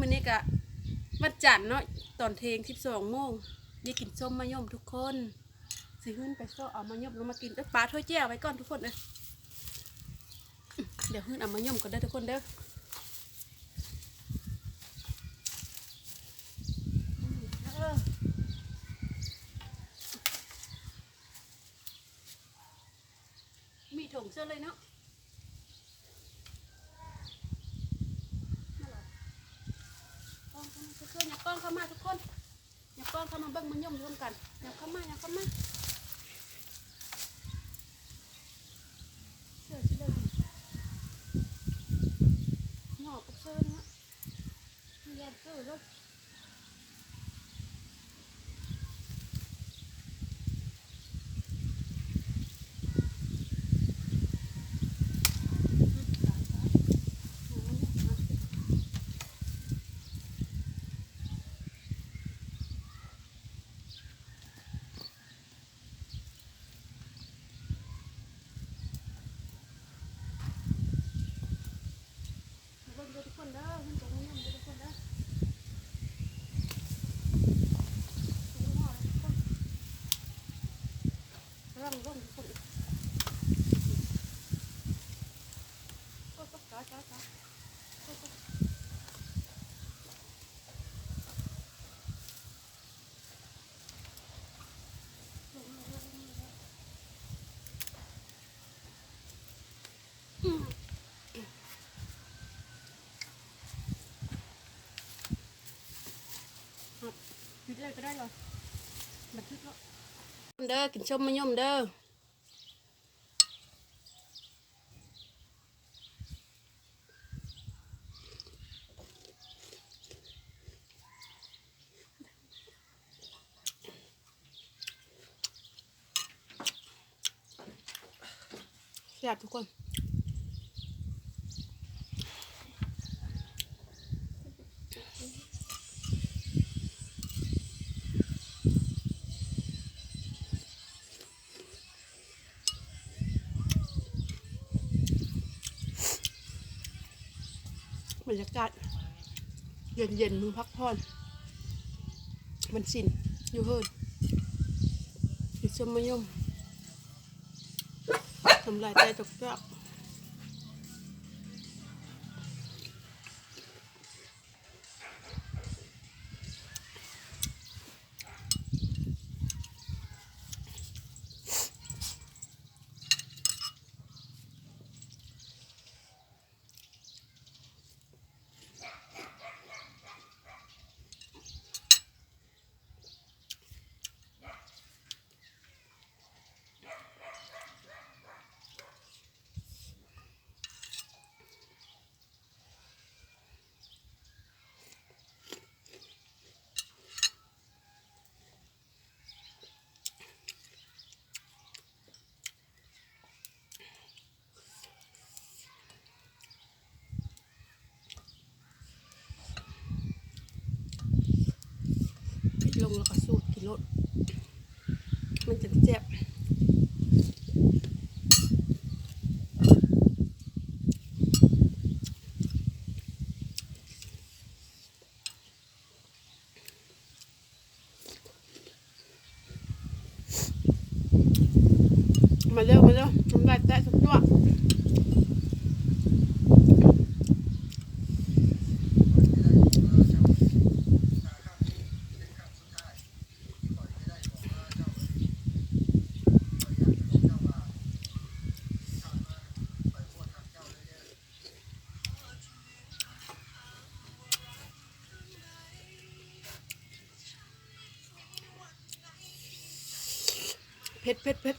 มื้อนี้ก็วันจันทร์เนาะตอนเทง12 โมงได้กินส้มมะยมทุกคนสิขึ้นไปโซ่เอามะยมลงมากินปลาถ้วยแจ่วไว้ก่อนทุกคนเลยเดี๋ยวขึ้นเอามะยมก่อนได้ทุกคนเด้อมีถุงเสื้อเลยเนาะกล้องเข้ามาทุกคนอย่ากล้องเข้ามาเบิ้งมะยมรวมกันอย่าเข้ามาเสื้อชิเลยหงอกกับเสื้อเนาะแย่เสื้อรถทุกคนเด้อมันตกมะยมทุกคนเด้อร่องทุกคนจ้าหยุดเลยก็ได้เลยบันทึกแล้วเด้อกินส้มมะยมเด้อแซ่บทุกคนบรรยากาศเย็นๆมือพักผ่อนมันสินอยู่เฮิร์ดกินส้มมะยมทำลายใจตกเจ้าลงแล้วก็สูดกินรสมันจะเจ็บมาเร็วทำลายแตะสักตัวเผ็ด